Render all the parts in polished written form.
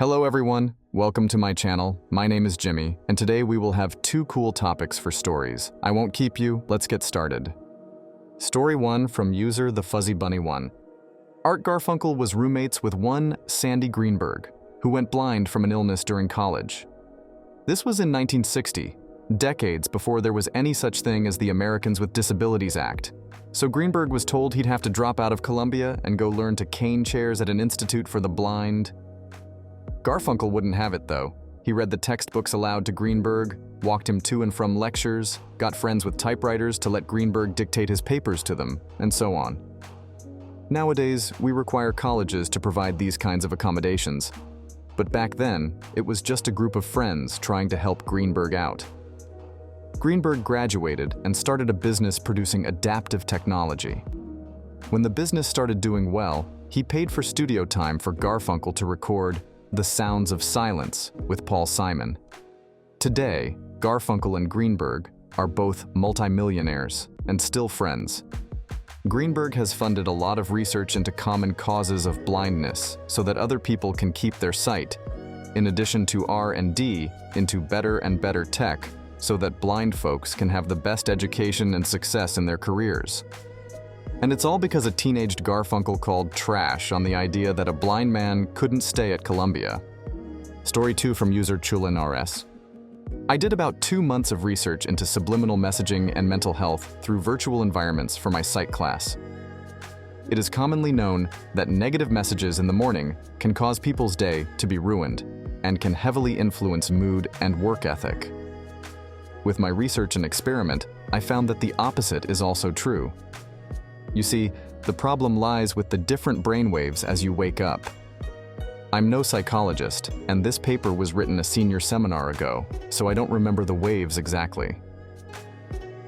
Hello everyone, welcome to my channel. My name is Jimmy, and today we will have two cool topics for stories. I won't keep you, let's get started. Story 1 from user The Fuzzy Bunny 1. Art Garfunkel was roommates with one Sandy Greenberg, who went blind from an illness during college. This was in 1960, decades before there was any such thing as the Americans with Disabilities Act. So Greenberg was told he'd have to drop out of Columbia and go learn to cane chairs at an institute for the blind. Garfunkel wouldn't have it, though. He read the textbooks aloud to Greenberg, walked him to and from lectures, got friends with typewriters to let Greenberg dictate his papers to them, and so on. Nowadays, we require colleges to provide these kinds of accommodations. But back then, it was just a group of friends trying to help Greenberg out. Greenberg graduated and started a business producing adaptive technology. When the business started doing well, he paid for studio time for Garfunkel to record The Sounds of Silence with Paul Simon. Today, Garfunkel and Greenberg are both multimillionaires and still friends. Greenberg has funded a lot of research into common causes of blindness so that other people can keep their sight, in addition to R&D into better and better tech so that blind folks can have the best education and success in their careers. And it's all because a teenaged Garfunkel called trash on the idea that a blind man couldn't stay at Columbia. Story 2 from user ChulinRS. I did about 2 months of research into subliminal messaging and mental health through virtual environments for my psych class. It is commonly known that negative messages in the morning can cause people's day to be ruined and can heavily influence mood and work ethic. With my research and experiment, I found that the opposite is also true. You see, the problem lies with the different brainwaves as you wake up. I'm no psychologist, and this paper was written a senior seminar ago, so I don't remember the waves exactly.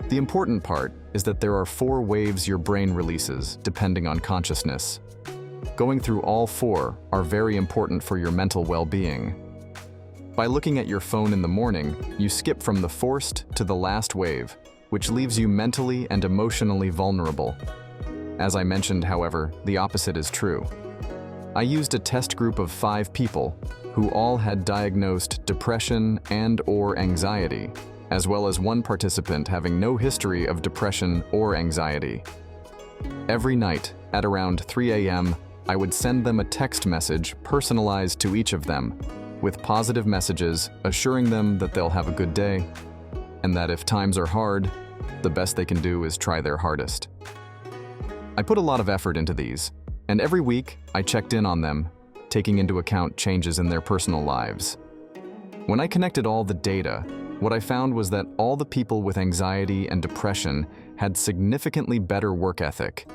The important part is that there are 4 waves your brain releases, depending on consciousness. Going through all 4 are very important for your mental well-being. By looking at your phone in the morning, you skip from the first to the last wave, which leaves you mentally and emotionally vulnerable. As I mentioned, however, the opposite is true. I used a test group of 5 people who all had diagnosed depression and/or anxiety, as well as one participant having no history of depression or anxiety. Every night, at around 3 a.m., I would send them a text message personalized to each of them, with positive messages assuring them that they'll have a good day, and that if times are hard, the best they can do is try their hardest. I put a lot of effort into these, and every week I checked in on them, taking into account changes in their personal lives. When I connected all the data, what I found was that all the people with anxiety and depression had significantly better work ethic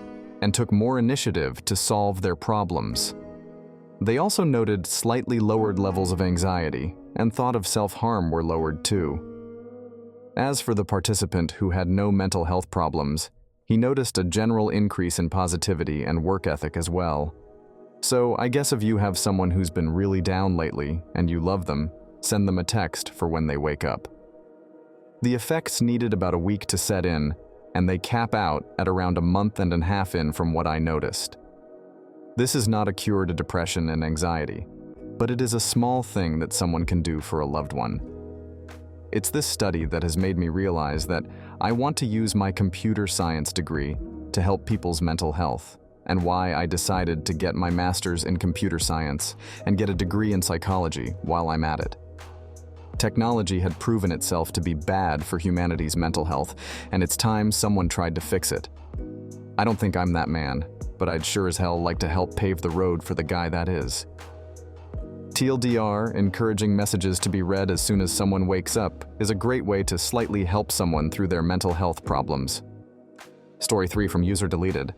and took more initiative to solve their problems. They also noted slightly lowered levels of anxiety, and thought of self-harm were lowered too. As for the participant who had no mental health problems, he noticed a general increase in positivity and work ethic as well. So I guess if you have someone who's been really down lately and you love them, send them a text for when they wake up. The effects needed about a week to set in, and they cap out at around a month and a half in from what I noticed. This is not a cure to depression and anxiety, but it is a small thing that someone can do for a loved one. It's this study that has made me realize that I want to use my computer science degree to help people's mental health, and why I decided to get my master's in computer science and get a degree in psychology while I'm at it. Technology had proven itself to be bad for humanity's mental health, and it's time someone tried to fix it. I don't think I'm that man, but I'd sure as hell like to help pave the road for the guy that is. TLDR, encouraging messages to be read as soon as someone wakes up, is a great way to slightly help someone through their mental health problems. Story 3 from user deleted.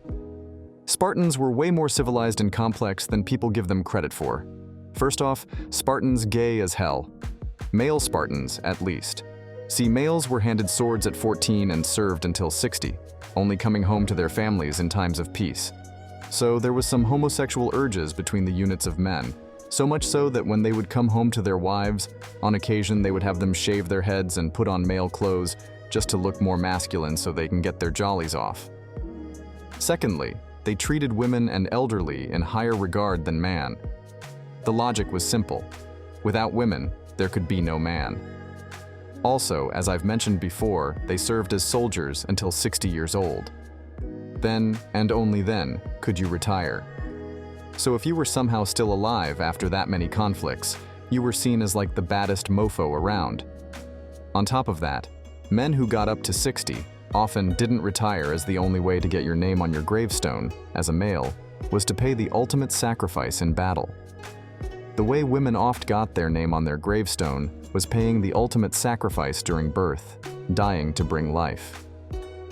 Spartans were way more civilized and complex than people give them credit for. First off, Spartans gay as hell. Male Spartans, at least. See, males were handed swords at 14 and served until 60, only coming home to their families in times of peace. So there was some homosexual urges between the units of men. So much so that when they would come home to their wives, on occasion they would have them shave their heads and put on male clothes just to look more masculine so they can get their jollies off. Secondly, they treated women and elderly in higher regard than man. The logic was simple. Without women, there could be no man. Also, as I've mentioned before, they served as soldiers until 60 years old. Then, and only then, could you retire. So if you were somehow still alive after that many conflicts, you were seen as like the baddest mofo around. On top of that, men who got up to 60 often didn't retire, as the only way to get your name on your gravestone, as a male, was to pay the ultimate sacrifice in battle. The way women oft got their name on their gravestone was paying the ultimate sacrifice during birth, dying to bring life.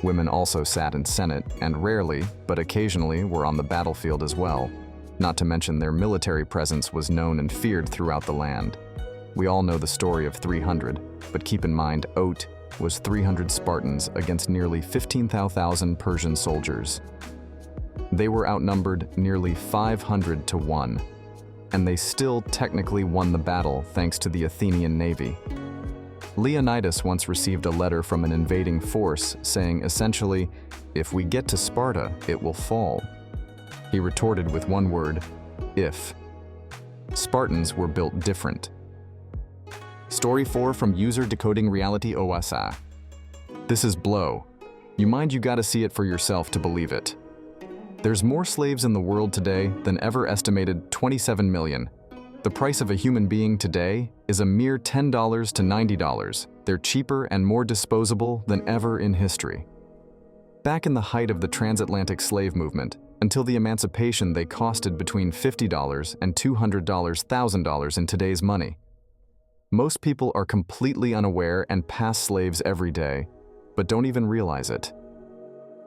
Women also sat in Senate and rarely, but occasionally, were on the battlefield as well. Not to mention their military presence was known and feared throughout the land. We all know the story of 300, but keep in mind, Oat was 300 Spartans against nearly 15,000 Persian soldiers. They were outnumbered nearly 500 to 1, and they still technically won the battle thanks to the Athenian navy. Leonidas once received a letter from an invading force saying essentially, "If we get to Sparta, it will fall." He retorted with one word, "if." Spartans were built different. Story 4 from user Decoding Reality OSA. This is blow. You mind you gotta see it for yourself to believe it. There's more slaves in the world today than ever, estimated 27 million. The price of a human being today is a mere $10 to $90. They're cheaper and more disposable than ever in history. Back in the height of the transatlantic slave movement, until the emancipation, they costed between $50 and $200,000 in today's money. Most people are completely unaware and pass slaves every day, but don't even realize it.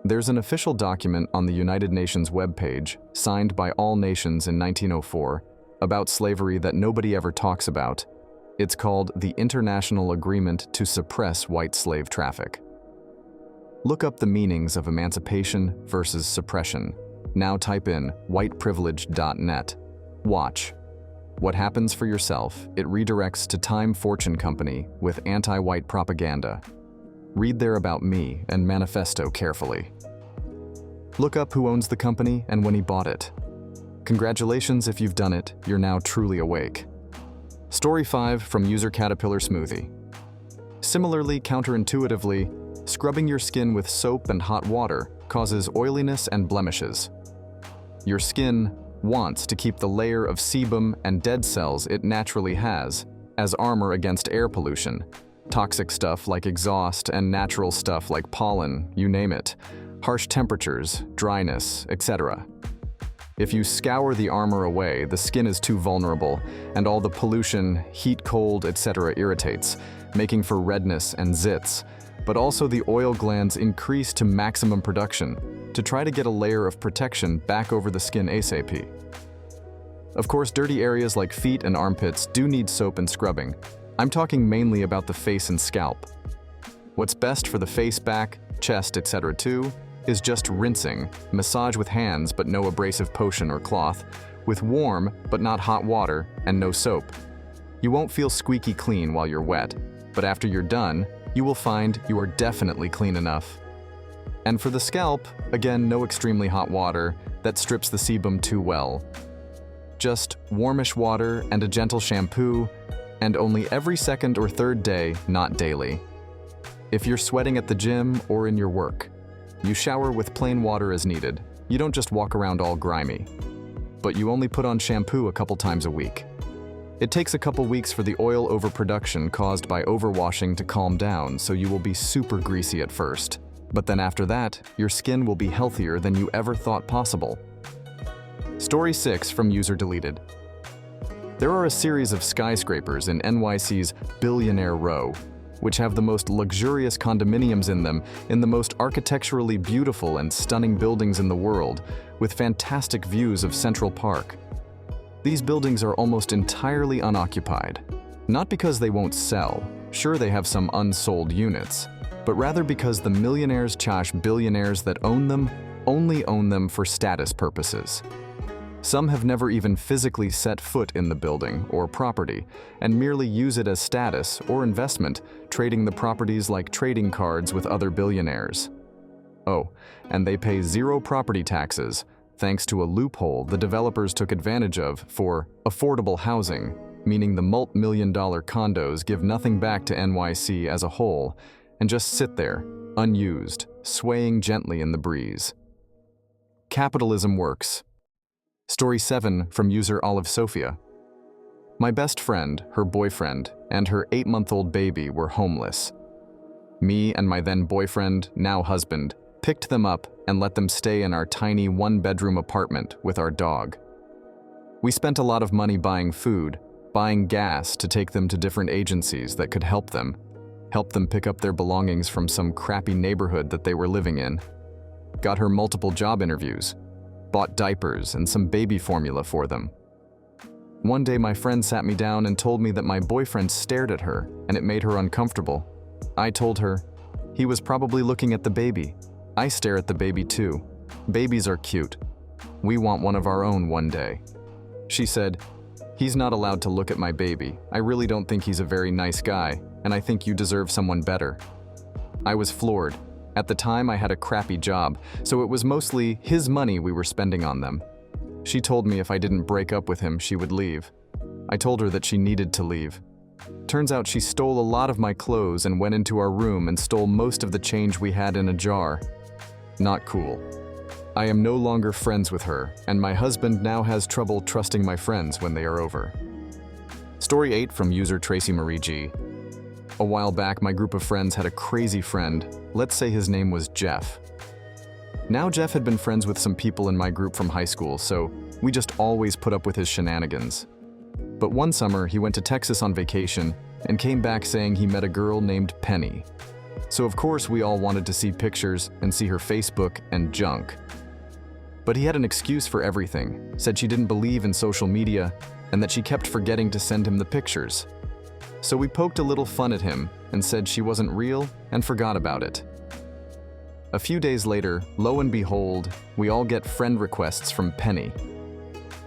There's an official document on the United Nations webpage, signed by all nations in 1904, about slavery that nobody ever talks about. It's called the International Agreement to Suppress White Slave Traffic. Look up the meanings of emancipation versus suppression. Now type in whiteprivilege.net. Watch. What happens for yourself, it redirects to Time Fortune Company with anti-white propaganda. Read their About Me and manifesto carefully. Look up who owns the company and when he bought it. Congratulations if you've done it, you're now truly awake. Story 5 from user Caterpillar Smoothie. Similarly, counterintuitively, scrubbing your skin with soap and hot water causes oiliness and blemishes. Your skin wants to keep the layer of sebum and dead cells it naturally has as armor against air pollution, toxic stuff like exhaust and natural stuff like pollen, you name it, harsh temperatures, dryness, etc. If you scour the armor away, the skin is too vulnerable, and all the pollution, heat, cold, etc. irritates, making for redness and zits, but also the oil glands increase to maximum production to try to get a layer of protection back over the skin ASAP. Of course, dirty areas like feet and armpits do need soap and scrubbing. I'm talking mainly about the face and scalp. What's best for the face, back, chest, etc. too, is just rinsing, massage with hands but no abrasive potion or cloth, with warm but not hot water and no soap. You won't feel squeaky clean while you're wet, but after you're done, you will find you are definitely clean enough. And for the scalp, again, no extremely hot water that strips the sebum too well. Just warmish water and a gentle shampoo, and only every second or third day, not daily. If you're sweating at the gym or in your work, you shower with plain water as needed. You don't just walk around all grimy. But you only put on shampoo a couple times a week. It takes a couple weeks for the oil overproduction caused by overwashing to calm down, so you will be super greasy at first. But then after that, your skin will be healthier than you ever thought possible. Story 6 from user Deleted. There are a series of skyscrapers in NYC's Billionaire Row, which have the most luxurious condominiums in them in the most architecturally beautiful and stunning buildings in the world, with fantastic views of Central Park. These buildings are almost entirely unoccupied, not because they won't sell, sure they have some unsold units, but rather because the millionaires/billionaires that own them only own them for status purposes. Some have never even physically set foot in the building or property and merely use it as status or investment, trading the properties like trading cards with other billionaires. Oh, and they pay zero property taxes, thanks to a loophole the developers took advantage of for affordable housing, meaning the multi-million-dollar condos give nothing back to NYC as a whole and just sit there, unused, swaying gently in the breeze. Capitalism works. Story 7 from user Olive Sophia. My best friend, her boyfriend, and her 8-month-old baby were homeless. Me and my then boyfriend, now husband, picked them up and let them stay in our tiny one-bedroom apartment with our dog. We spent a lot of money buying food, buying gas to take them to different agencies that could help them pick up their belongings from some crappy neighborhood that they were living in. Got her multiple job interviews, bought diapers and some baby formula for them. One day my friend sat me down and told me that my boyfriend stared at her and it made her uncomfortable. I told her, he was probably looking at the baby. I stare at the baby too. Babies are cute. We want one of our own one day. She said, he's not allowed to look at my baby. I really don't think he's a very nice guy, and I think you deserve someone better. I was floored. At the time, I had a crappy job, so it was mostly his money we were spending on them. She told me if I didn't break up with him, she would leave. I told her that she needed to leave. Turns out she stole a lot of my clothes and went into our room and stole most of the change we had in a jar. Not cool. I am no longer friends with her, and my husband now has trouble trusting my friends when they are over. Story 8 from user Tracy Marie G. A while back, my group of friends had a crazy friend. Let's say his name was Jeff. Now Jeff had been friends with some people in my group from high school, so we just always put up with his shenanigans. But one summer, he went to Texas on vacation and came back saying he met a girl named Penny. So of course we all wanted to see pictures and see her Facebook and junk. But he had an excuse for everything, said she didn't believe in social media and that she kept forgetting to send him the pictures. So we poked a little fun at him and said she wasn't real and forgot about it. A few days later, lo and behold, we all get friend requests from Penny.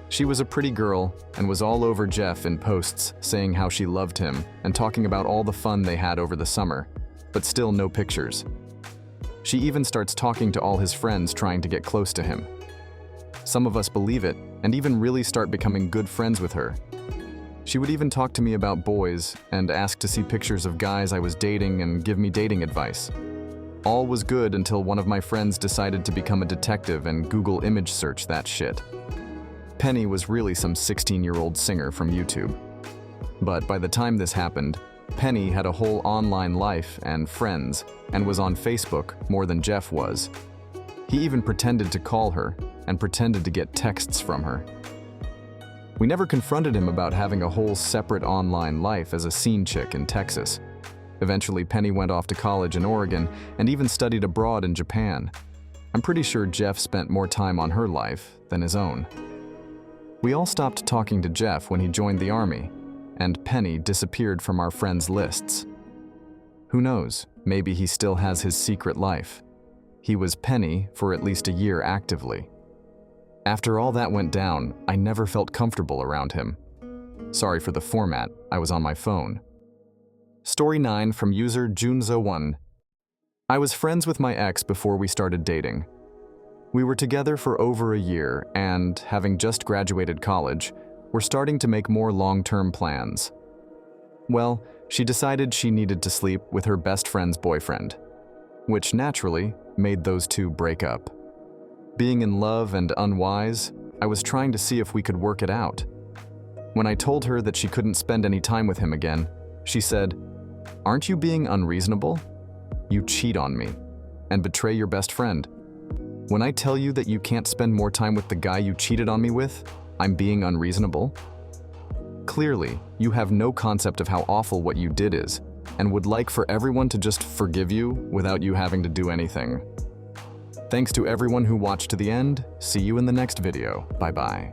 She was a pretty girl and was all over Jeff in posts saying how she loved him and talking about all the fun they had over the summer, but still no pictures. She even starts talking to all his friends trying to get close to him. Some of us believe it and even really start becoming good friends with her. She would even talk to me about boys and ask to see pictures of guys I was dating and give me dating advice. All was good until one of my friends decided to become a detective and Google image search that shit. Penny was really some 16-year-old singer from YouTube. But by the time this happened, Penny had a whole online life and friends and was on Facebook more than Jeff was. He even pretended to call her and pretended to get texts from her. We never confronted him about having a whole separate online life as a scene chick in Texas. Eventually, Penny went off to college in Oregon and even studied abroad in Japan. I'm pretty sure Jeff spent more time on her life than his own. We all stopped talking to Jeff when he joined the army, and Penny disappeared from our friends' lists. Who knows, maybe he still has his secret life. He was Penny for at least a year actively. After all that went down, I never felt comfortable around him. Sorry for the format, I was on my phone. Story 9 from user Junzo1. I was friends with my ex before we started dating. We were together for over a year and, having just graduated college, were starting to make more long-term plans. Well, she decided she needed to sleep with her best friend's boyfriend, which naturally made those two break up. Being in love and unwise, I was trying to see if we could work it out. When I told her that she couldn't spend any time with him again, she said, "Aren't you being unreasonable? You cheat on me and betray your best friend. When I tell you that you can't spend more time with the guy you cheated on me with, I'm being unreasonable? Clearly, you have no concept of how awful what you did is and would like for everyone to just forgive you without you having to do anything." Thanks to everyone who watched to the end. See you in the next video. Bye-bye.